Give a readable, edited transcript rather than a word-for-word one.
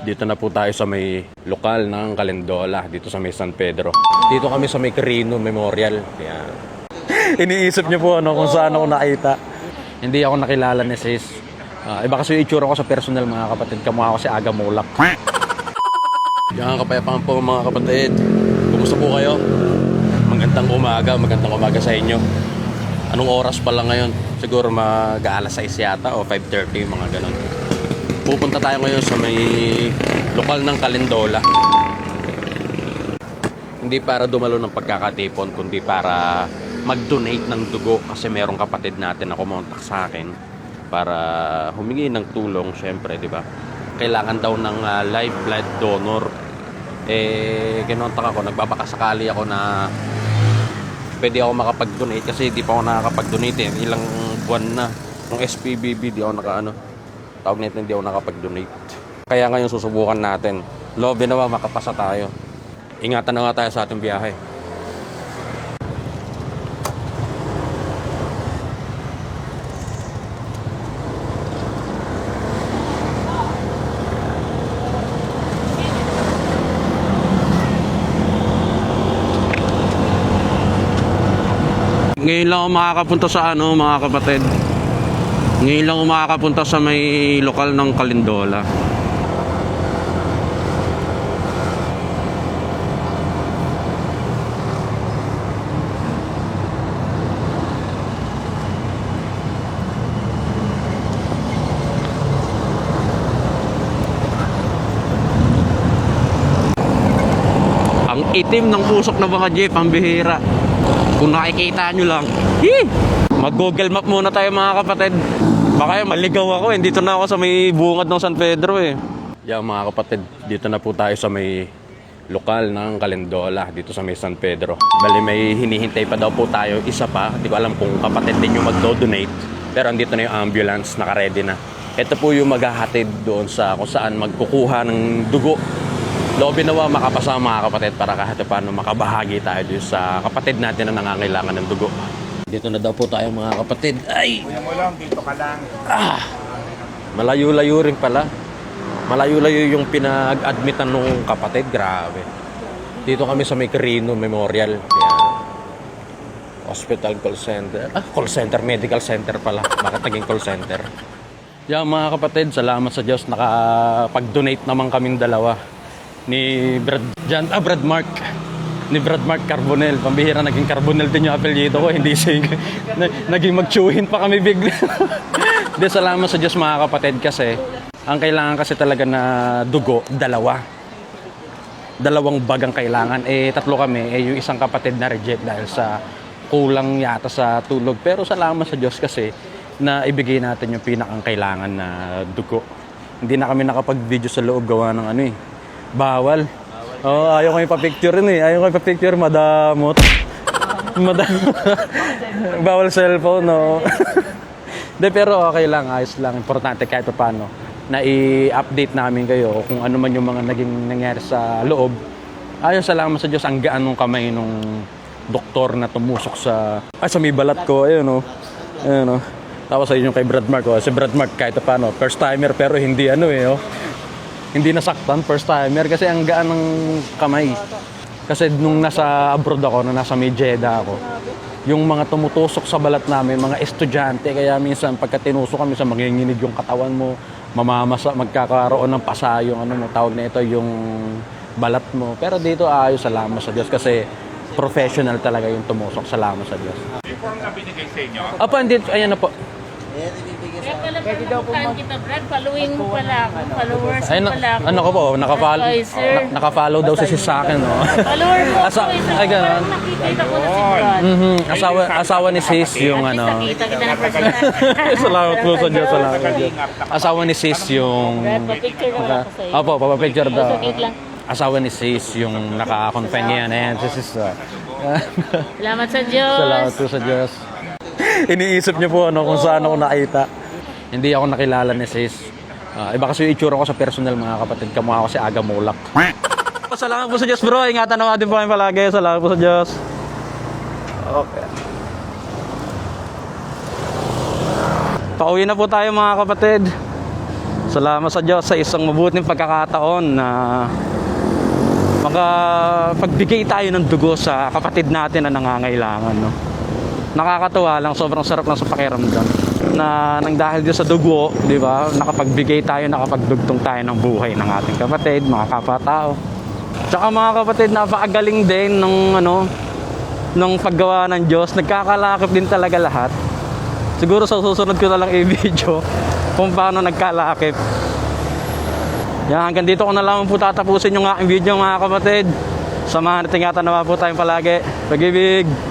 Dito na po tayo sa may lokal ng Calindola, dito sa may San Pedro. Dito kami sa may Quirino Memorial. Yan. Iniisip niyo po kung saan ako nakita. Hindi ako nakilala ni Sis. Iba kasi yung itsura ko sa personal, mga kapatid. Kamukha ko si Aga Mulak. Yan, kapayapaan po mga kapatid. Kumusta po kayo? Magandang umaga sa inyo. Anong oras pa lang ngayon? Siguro mag-aalas 6 yata o 5:30, mga ganun. Pupunta tayo ngayon sa may lokal ng Calindola. Hindi para dumalo ng pagkakatipon, kundi para mag-donate ng dugo. Kasi merong kapatid natin na kumontak sa akin para humingi ng tulong, syempre, di ba? Kailangan daw ng live blood donor. Kinontak ako, nagbabakasakali ako na pwede ako makapag-donate kasi di pa ako nakakapag-donate ilang buwan na. Yung SPBB di ako tawag nito, hindi ako nakapag-donate. Kaya ngayon susubukan natin. Lobby naman, makapasa tayo. Ingatan na nga tayo sa ating biyahe. Ngayon lang ako makakapunta sa mga kapatid. Ngayon lang ako makakapunta sa may lokal ng Calindola. Ang itim ng usok na mga jeep, ang bihira. Kung nakikita nyo lang. Mag-Google Map muna tayo mga kapatid. Baka maligaw ako. Dito na ako sa may bungad ng San Pedro Yan mga kapatid, dito na po tayo sa may lokal ng Calindola, dito sa may San Pedro. Bali may hinihintay pa daw po tayo, isa pa. Hindi ko alam kung kapatid din yung magdo-donate. Pero andito na yung ambulance, naka-ready na. Ito po yung maghahatid doon sa kung saan magkukuha ng dugo. Lobby nawa makapasa mga kapatid para kahit paano makabahagi tayo doon sa kapatid natin na nangangailangan ng dugo. Dito na daw po tayo mga kapatid. Ay! Kuya mo lang, dito ka lang. Malayo-layo rin pala. Malayo-layo yung pinag-admitan nung kapatid. Grabe. Dito kami sa may Quirino Memorial. Yan. Hospital call center. Call center. Medical center pala. Bakit naging call center? Yan mga kapatid, salamat sa Diyos. Nakapag-donate naman kaming dalawa. Ni Brad Mark. Ni Brad Mark Carbonell. Pambihira, naging Carbonell din yung apelyido ko. Hindi naging magtsuhin pa kami bigla. Hindi, salamat sa Diyos mga kapatid kasi ang kailangan kasi talaga na dugo, dalawang bag ang kailangan. Tatlo kami. Yung isang kapatid na reject dahil sa kulang yata sa tulog. Pero salamat sa Diyos kasi na ibigay natin yung pinakang kailangan na dugo. Hindi na kami nakapag-video sa loob gawa ng bawal. Ayaw ko yung pa-picture Ayaw ko yung pa-picture, madamot. Bawal cellphone, no? De, pero okay lang, ayos lang. Importante kahit paano na i-update namin kayo kung ano man yung mga naging nangyari sa loob. Ayos, salamat sa Diyos, ang gaan ng kamay nung doktor na tumusok sa may balat ko. Ayun, Ayun, Tapos sa inyo kay Brad Mark. Si Brad Mark kahit paano, first timer pero hindi hindi nasaktan, first timer kasi ang gaan ng kamay. Kasi nung nasa abroad ako, nasa may Jeddah ako, yung mga tumutusok sa balat namin, mga estudyante, kaya minsan pagka tinusok kami sa manginginig yung katawan mo, mamamasa, magkakaroon ng pasa yung tawag na ito, yung balat mo. Pero dito ayos, salamat sa Diyos kasi professional talaga yung tumusok, salamat sa Diyos. Before nga binigay sa inyo. Ayan na po. Pwede daw po kita, Brad. Following mo pala ako. Followers mo pala ako. Ano ko po, naka-follow daw si sa akin, Follower mo ako. Ay, ganun. Nakikita ko na si Brad. Asawa ni Sis yung Nakita kita na personal. Salamat po sa Diyos, salamat sa Diyos. Asawa ni Sis yung Brad, papicture naman ako sa'yo. Opo, papapicture daw. Sakit lang. Asawa ni Sis yung naka-confine niya. Ayan, si Sis. Salamat sa Diyos. Salamat po sa Diyos. Iniisip niyo po kung saan ako nakita. Hindi ako nakilala ni Sis. Iba kasi yung itsura ko sa personal mga kapatid. Kamukha ko si Aga Mulak. Salamat po sa Diyos bro. Ingatan natin po kami palagi. Salamat po sa Diyos. Okay. Pauwi na po tayo mga kapatid. Salamat sa Diyos sa isang mabuting pagkakataon na makapagbigay tayo ng dugo sa kapatid natin na nangangailangan, no? Nakakatuwa lang, sobrang sarap lang sa pakiramdam na nang dahil din sa dugo, di ba, nakapagbigay tayo, nakapagdugtong tayo ng buhay ng ating kapatid, mga kapatao. Tsaka mga kapatid, napakagaling din ng paggawa ng Diyos. Nagkakalakip din talaga lahat. Siguro sa susunod ko na lang i-video kung paano nagkalakip. Yan, hanggang dito ko na lamang po tatapusin yung aking video, mga kapatid. Samahan at ingatan naman po tayong palagi. Pag-ibig!